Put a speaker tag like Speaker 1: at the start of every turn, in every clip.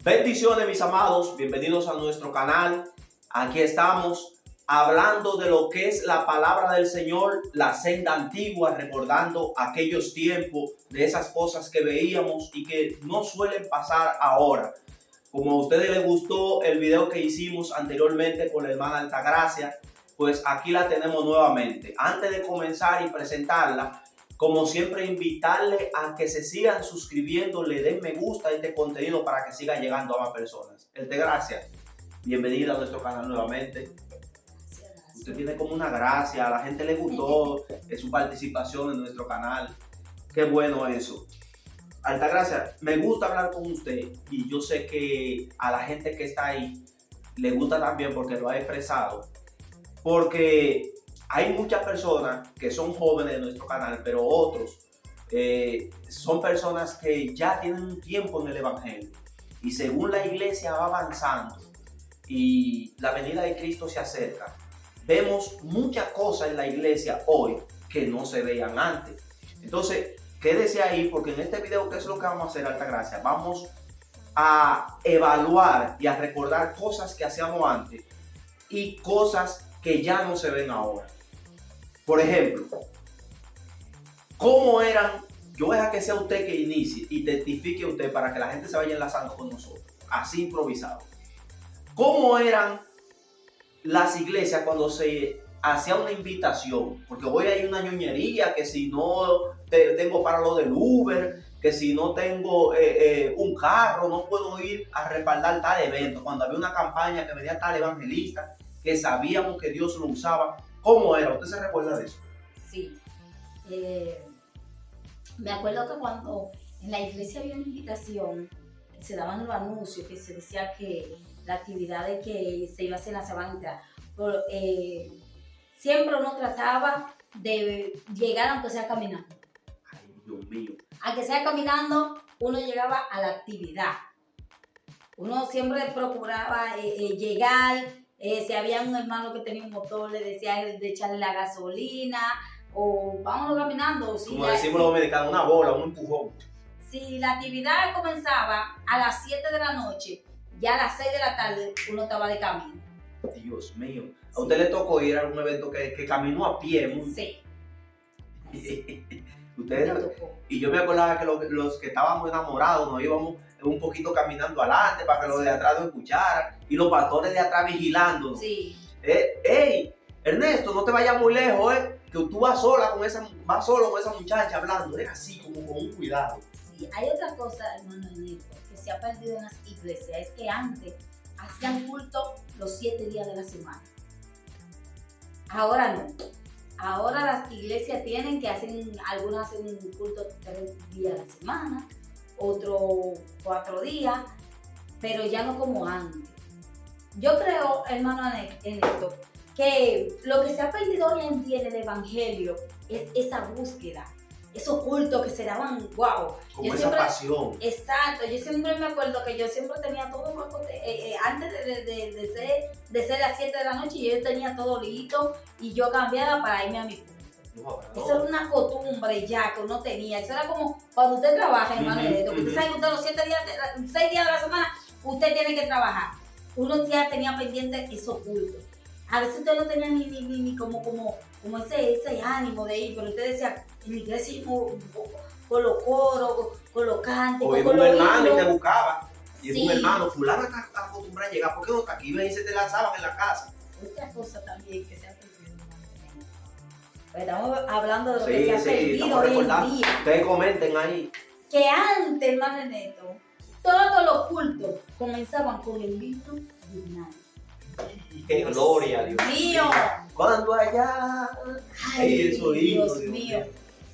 Speaker 1: Bendiciones, mis amados, bienvenidos a nuestro canal. Aquí estamos hablando de lo que es la palabra del Señor, la senda antigua, recordando aquellos tiempos, de esas cosas que veíamos y que no suelen pasar ahora. Como a ustedes les gustó el video que hicimos anteriormente con la hermana Altagracia, pues aquí la tenemos nuevamente. Antes de comenzar y presentarla, como siempre, invitarle a que se sigan suscribiendo, le den me gusta a este contenido para que siga llegando a más personas. Altagracia, bienvenida a nuestro canal nuevamente. Usted tiene como una gracia, a la gente le gustó su participación en nuestro canal. Qué bueno eso. Altagracia, me gusta hablar con usted y yo sé que a la gente que está ahí le gusta también porque lo ha expresado. Porque hay muchas personas que son jóvenes de nuestro canal, pero otros son personas que ya tienen un tiempo en el Evangelio. Y según la iglesia va avanzando y la venida de Cristo se acerca, vemos muchas cosas en la iglesia hoy que no se veían antes. Entonces, quédese ahí porque en este video, ¿qué es lo que vamos a hacer, Altagracia? Vamos a evaluar y a recordar cosas que hacíamos antes y cosas que ya no se ven ahora. Por ejemplo, ¿cómo eran? Yo voy a dejar que sea usted que inicie, identifique usted para que la gente se vaya enlazando con nosotros, así improvisado. ¿Cómo eran las iglesias cuando se hacía una invitación? Porque hoy hay una ñoñería que si no tengo para lo del Uber, que si no tengo un carro, no puedo ir a respaldar tal evento. Cuando había una campaña que venía tal evangelista, que sabíamos que Dios lo usaba. ¿Cómo era? ¿Usted se recuerda de eso?
Speaker 2: Sí. Me acuerdo que cuando en la iglesia había una invitación, se daban los anuncios que se decía que la actividad de que se iba a hacer en la sabana, pero siempre uno trataba de llegar aunque sea caminando.
Speaker 1: Ay, Dios mío.
Speaker 2: Aunque sea caminando, uno llegaba a la actividad. Uno siempre procuraba llegar. Si había un hermano que tenía un motor, le decía de echarle la gasolina o vámonos caminando.
Speaker 1: Como decimos los dominicanos, una bola, un empujón.
Speaker 2: Si la actividad comenzaba a las 7 de la noche, ya a las 6 de la tarde uno estaba de camino.
Speaker 1: Dios mío. ¿A
Speaker 2: Sí.
Speaker 1: usted le tocó ir a algún evento que caminó a pie?
Speaker 2: Sí.
Speaker 1: Ustedes,
Speaker 2: Me tocó.
Speaker 1: y yo me acordaba que los que estábamos enamorados nos íbamos un poquito caminando adelante para que los de atrás nos escucharan y los pastores de atrás vigilándonos.
Speaker 2: Sí.
Speaker 1: Hey, Ernesto, no te vayas muy lejos, que tú vas solo con esa muchacha hablando. Es así, como con un cuidado.
Speaker 2: Sí, hay otra cosa, hermano Ernesto, que se ha perdido en las iglesias, es que antes hacían culto los 7 días de la semana. Ahora no. Ahora las iglesias tienen que algunas hacen un culto 3 días a la semana, otros 4 días, pero ya no como antes. Yo creo, hermano Ernesto, que lo que se ha perdido hoy en día en el evangelio es esa búsqueda, esos cultos que se daban, wow.
Speaker 1: Como esa pasión.
Speaker 2: Exacto, yo siempre me acuerdo que yo siempre tenía todo, antes de ser las 7 de la noche, yo tenía todo listo y yo cambiaba para irme a mi culto.
Speaker 1: No.
Speaker 2: Eso era una costumbre ya que uno tenía. Eso era como cuando usted trabaja, hermano Ernesto, que usted sabe que usted los 6 días de la semana, usted tiene que trabajar. Uno ya tenía pendiente esos cultos. A veces usted no tenía ni como ese ánimo de ir, pero usted decía, en la iglesia con los coros, con los cánticos,
Speaker 1: O iba
Speaker 2: con
Speaker 1: un
Speaker 2: los
Speaker 1: hermano y
Speaker 2: himnos.
Speaker 1: te buscaba. Y
Speaker 2: Sí.
Speaker 1: un hermano, fulano está acostumbrado a llegar. ¿Por qué no está aquí? Me dice, te lanzaban en la casa.
Speaker 2: Otra cosa también que se ha perdido, hermano Ernesto. Pues estamos hablando de lo que
Speaker 1: Sí,
Speaker 2: se ha perdido
Speaker 1: estamos
Speaker 2: hoy en
Speaker 1: recordando.
Speaker 2: día.
Speaker 1: Ustedes comenten ahí.
Speaker 2: Que antes, hermano Ernesto, todos los cultos comenzaban con el himno dignal.
Speaker 1: ¡Qué gloria, Dios
Speaker 2: mío!
Speaker 1: Cuando allá.
Speaker 2: Ay,
Speaker 1: Eso,
Speaker 2: Dios
Speaker 1: Dios
Speaker 2: mío.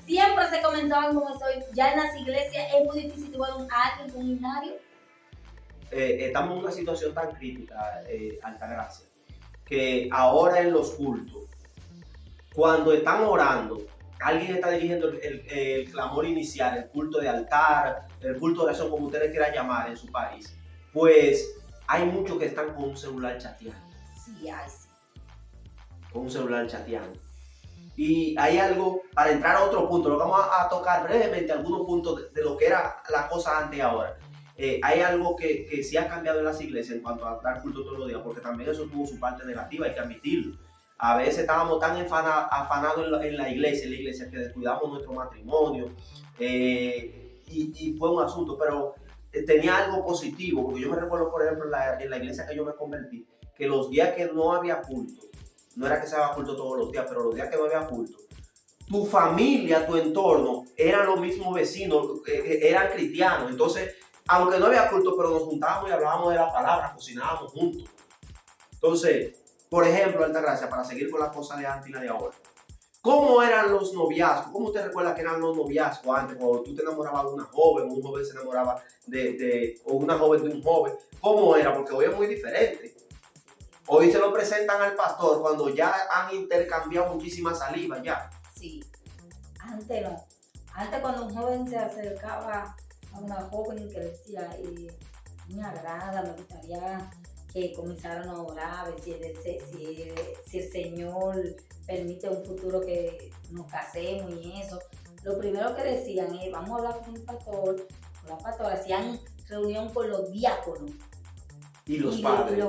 Speaker 2: Siempre se comenzaban con eso. Ya en las iglesias es muy difícil ver a alguien con un himnario.
Speaker 1: Estamos en una situación tan crítica, Altagracia, que ahora en los cultos, cuando están orando, alguien está dirigiendo el clamor inicial, el culto de altar, el culto de oración, como ustedes quieran llamar en su país, pues hay muchos que están con un celular chateando.
Speaker 2: Sí, ay, sí.
Speaker 1: Con un celular chateando. Y hay algo, para entrar a otro punto, lo vamos a tocar brevemente, algunos puntos de lo que era la cosa antes y ahora. hay algo que sí ha cambiado en las iglesias en cuanto a dar culto todos los días, porque también eso tuvo su parte negativa, hay que admitirlo. A veces estábamos tan afanados en la iglesia que descuidamos nuestro matrimonio, y fue un asunto, pero tenía algo positivo, porque yo me recuerdo, por ejemplo, en la iglesia que yo me convertí, que los días que no había culto, no era que se haga culto todos los días, pero los días que no había culto, tu familia, tu entorno, eran los mismos vecinos, eran cristianos. Entonces, aunque no había culto, pero nos juntábamos y hablábamos de la palabra, cocinábamos juntos. Entonces, por ejemplo, Altagracia, para seguir con la cosa de antes y la de ahora. ¿Cómo eran los noviazgos? ¿Cómo te recuerdas que eran los noviazgos antes? Cuando tú te enamorabas de una joven, un joven se enamoraba o una joven de un joven. ¿Cómo era? Porque hoy es muy diferente. Hoy se lo presentan al pastor cuando ya han intercambiado muchísimas salivas ya.
Speaker 2: Sí, antes no. Antes cuando un joven se acercaba a una joven que decía, me agrada, me gustaría que comenzaran a orar, a ver si el Señor permite un futuro que nos casemos y eso. Lo primero que decían es, vamos a hablar con el pastor, con la pastora, hacían reunión con los diáconos.
Speaker 1: Y los padres.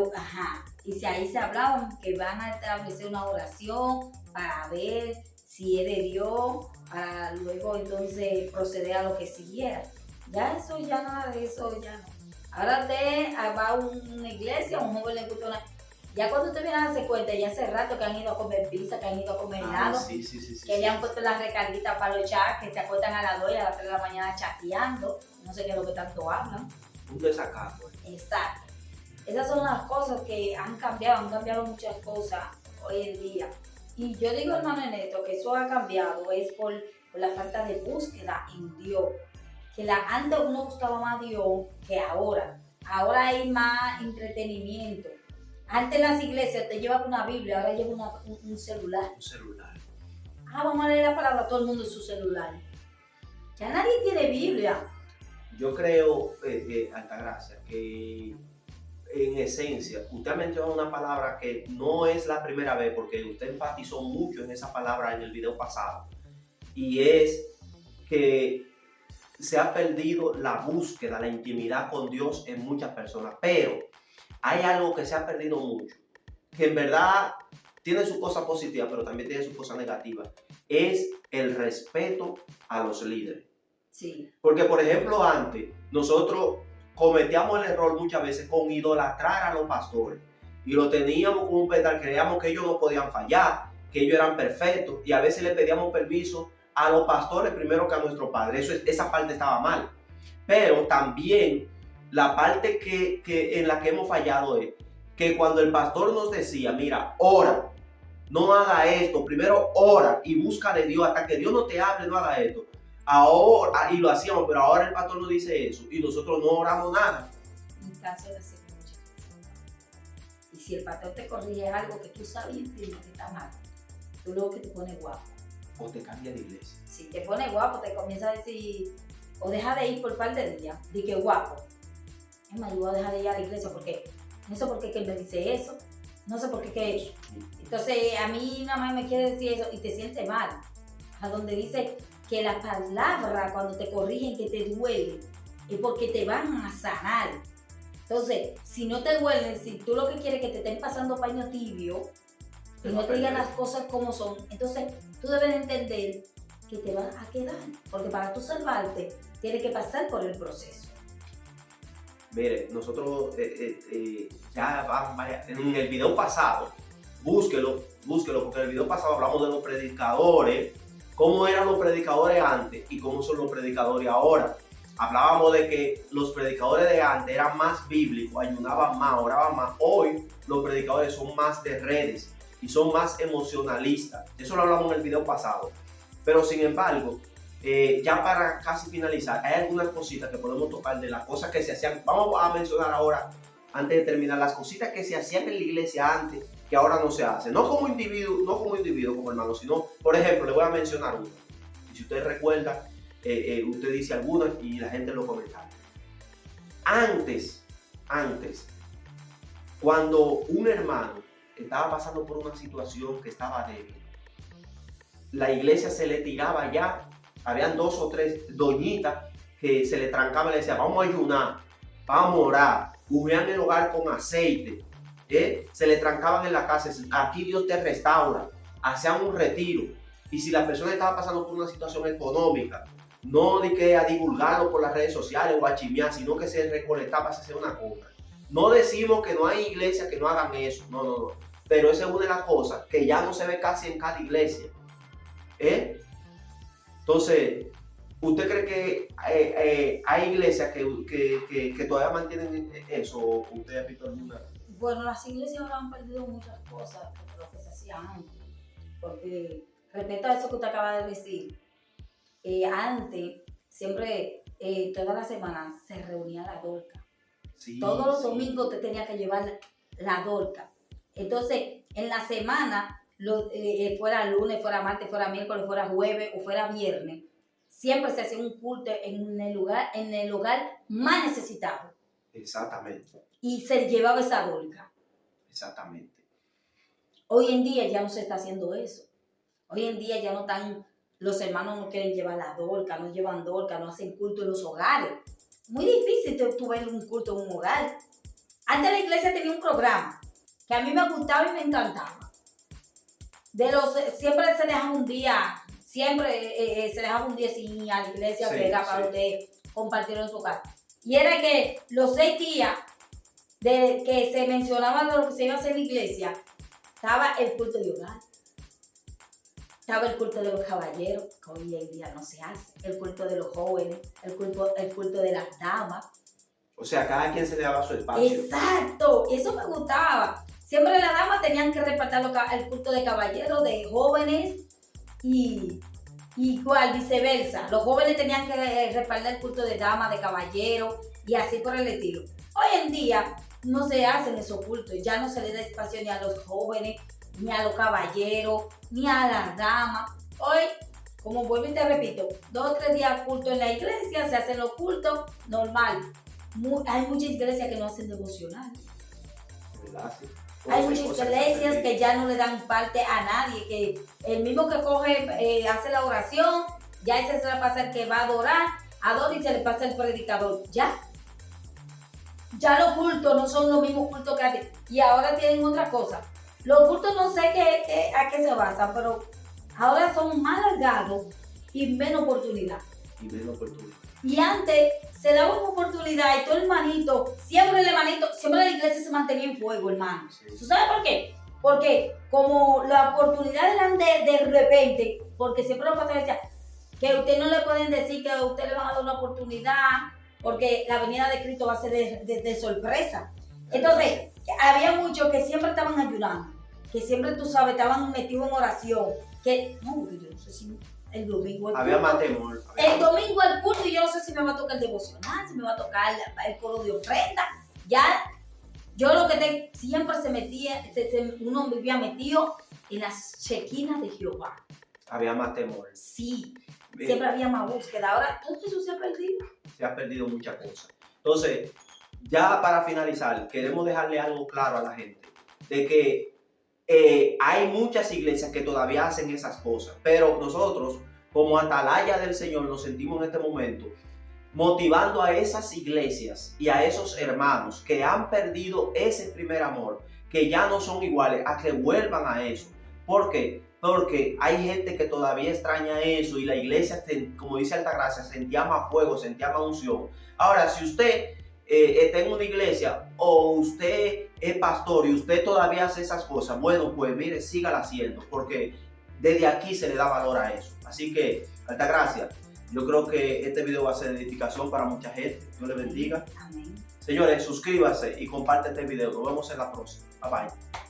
Speaker 2: Y si ahí se hablaban que van a establecer una oración para ver si es de Dios, para luego entonces proceder a lo que siguiera. Ya eso, ya nada de eso, ya no. Ahora va a una iglesia, un joven le gusta una... Ya cuando te vienes a darse cuenta, ya hace rato que han ido a comer pizza, que han ido a comer helado, que le han puesto las recarguitas para los chats, que se acuestan a las 2 y a las 3 de la mañana chateando, no sé qué es lo que tanto hablan.
Speaker 1: Un desacato.
Speaker 2: Exacto. Esas son las cosas que han cambiado muchas cosas hoy en día. Y yo digo, hermano Ernesto, que eso ha cambiado es por la falta de búsqueda en Dios. Que antes uno buscaba más a Dios que ahora. Ahora hay más entretenimiento. Antes en las iglesias te llevaba una Biblia, ahora lleva un celular.
Speaker 1: Un celular.
Speaker 2: Vamos a leer la palabra, todo el mundo en su celular. Ya nadie tiene Biblia.
Speaker 1: Yo creo, Altagracia, que en esencia, usted ha mencionado una palabra que no es la primera vez, porque usted enfatizó mucho en esa palabra en el video pasado, y es que se ha perdido la búsqueda, la intimidad con Dios en muchas personas, pero hay algo que se ha perdido mucho, que en verdad tiene su cosa positiva, pero también tiene su cosa negativa, es el respeto a los líderes.
Speaker 2: Sí.
Speaker 1: Porque, por ejemplo, antes nosotros cometíamos el error muchas veces con idolatrar a los pastores y lo teníamos como un pedal, creíamos que ellos no podían fallar, que ellos eran perfectos, y a veces le pedíamos permiso a los pastores primero que a nuestro padre. Esa parte estaba mal, pero también la parte en la que hemos fallado es que cuando el pastor nos decía, mira, ora, no haga esto, primero ora y busca de Dios, hasta que Dios no te hable, no haga esto. Ahora, y lo hacíamos, pero ahora el pastor nos dice eso y nosotros no oramos nada.
Speaker 2: En caso de hacer muchas cosas. Y si el pastor te corrige algo que tú sabes y entiendes que está mal, tú luego que te pones guapo.
Speaker 1: O te cambia de iglesia.
Speaker 2: Si te pones guapo, te comienza a decir, o deja de ir por un par de días, di que guapo. Es más, yo voy a dejar de ir a la iglesia porque no sé por qué que él me dice eso, no sé por qué que eso. Entonces a mí nada más me quiere decir eso y te sientes mal. A donde dice que la palabra cuando te corrigen que te duele es porque te van a sanar. Entonces, si no te duele, si tú lo que quieres es que te estén pasando paño tibio y no te digan las cosas como son, entonces tú debes entender que te van a quedar. Porque para tú salvarte, tienes que pasar por el proceso.
Speaker 1: Mire, nosotros ya en el video pasado, búsquelo, porque en el video pasado hablamos de los predicadores, cómo eran los predicadores antes y cómo son los predicadores ahora. Hablábamos de que los predicadores de antes eran más bíblicos, ayunaban más, oraban más. Hoy los predicadores son más de redes y son más emocionalistas. Eso lo hablamos en el video pasado. Pero sin embargo, ya para casi finalizar, hay algunas cositas que podemos tocar de las cosas que se hacían. Vamos a mencionar ahora, antes de terminar, las cositas que se hacían en la iglesia antes, que ahora no se hacen. No como individuo, como hermano, sino, por ejemplo, le voy a mencionar una. Y si usted recuerda, usted dice algunas y la gente lo comenta. Antes, cuando un hermano estaba pasando por una situación que estaba débil, la iglesia se le tiraba ya. Habían 2 o 3 doñitas que se le trancaban y le decían, vamos a ayunar. vamos a orar, ungían el hogar con aceite, se le trancaban en la casa, aquí Dios te restaura, hacían un retiro. Y si la persona estaba pasando por una situación económica, no de que a divulgarlo por las redes sociales o a chismear, sino que se recolectaba para hacer una compra. No decimos que no hay iglesias que no hagan eso, no, no, no. Pero esa es una de las cosas que ya no se ve casi en cada iglesia. Entonces, ¿usted cree que hay iglesias que todavía mantienen eso? ¿O usted ha visto alguna?
Speaker 2: Bueno, las iglesias ahora han perdido muchas cosas de lo que se hacía antes. Porque respecto a eso que usted acaba de decir, antes, siempre, todas las semanas, se reunía la dorca. Sí, todos los domingos usted tenía que llevar la dorca. Entonces, en la semana, fuera lunes, fuera martes, fuera miércoles, fuera jueves o fuera viernes, siempre se hacía un culto en el lugar más necesitado.
Speaker 1: Exactamente.
Speaker 2: Y se llevaba esa dorca.
Speaker 1: Exactamente.
Speaker 2: Hoy en día ya no se está haciendo eso. Hoy en día ya no están, los hermanos no quieren llevar la dorca, no llevan dorca, no hacen culto en los hogares. Muy difícil tú ver un culto en un hogar. Antes la iglesia tenía un programa que a mí me gustaba y me encantaba. Siempre se dejaba un día, sin ir a la iglesia, sí, que era para usted compartir en su hogar. Y era que los 6 días que se mencionaba de lo que se iba a hacer en la iglesia, estaba el culto de hogar. Estaba el culto de los caballeros, que hoy en día no se hace. El culto de los jóvenes, el culto de las damas.
Speaker 1: O sea, cada quien se le daba su espacio.
Speaker 2: Exacto, eso me gustaba. Siempre las damas tenían que repartir el culto de caballeros, de jóvenes, y igual viceversa. Los jóvenes tenían que repartir el culto de damas, de caballeros, y así por el estilo. Hoy en día no se hacen esos cultos, ya no se le da espacio ni a los jóvenes, ni a los caballeros, ni a las damas. Hoy, como vuelvo y te repito, 2 o 3 días culto en la iglesia, se hacen los cultos normal. Hay muchas iglesias que no hacen devocional.
Speaker 1: ¿Verdad? Sí.
Speaker 2: Hay muchas iglesias que ya no le dan parte a nadie, que el mismo que coge, hace la oración, ya ese se le pasa el que va a adorar, adora y se le pasa el predicador. Ya los cultos no son los mismos cultos que antes. Y ahora tienen otra cosa. Los cultos no sé a qué se basan, pero ahora son más alargados y menos oportunidad. Y antes se daba una oportunidad y todo el hermanito, siempre la iglesia se mantenía en fuego, hermano. Sí. ¿Tú sabes por qué? Porque como las oportunidades eran de repente, porque siempre los pastores decían que a usted no le pueden decir que a usted le van a dar una oportunidad, porque la venida de Cristo va a ser de sorpresa. Entonces, había muchos que siempre estaban ayunando, que siempre, tú sabes, estaban metidos en oración, que, no, yo no sé si el domingo el
Speaker 1: había
Speaker 2: culto,
Speaker 1: más temor.
Speaker 2: El domingo el culto, y yo no sé si me va a tocar el devocional, si me va a tocar el coro de ofrenda. Ya, yo lo que siempre se metía, uno vivía metido en las chequinas de Jehová.
Speaker 1: Había más temor.
Speaker 2: Sí, siempre había más búsqueda. Ahora todo eso se ha perdido.
Speaker 1: Se ha perdido muchas cosas. Entonces, ya para finalizar, queremos dejarle algo claro a la gente, de que hay muchas iglesias que todavía hacen esas cosas, pero nosotros, como atalaya del Señor, nos sentimos en este momento motivando a esas iglesias y a esos hermanos que han perdido ese primer amor, que ya no son iguales, a que vuelvan a eso. ¿Por qué? Porque hay gente que todavía extraña eso y la iglesia, como dice Altagracia, sentía más fuego, sentía más unción. Ahora, si usted está en una iglesia o usted es pastor y usted todavía hace esas cosas, bueno, pues mire, sígala haciendo, porque desde aquí se le da valor a eso. Así que, Altagracia, yo creo que este video va a ser de edificación para mucha gente. Dios le bendiga.
Speaker 2: Amén.
Speaker 1: Señores, suscríbase y comparte este video. Nos vemos en la próxima. Bye bye.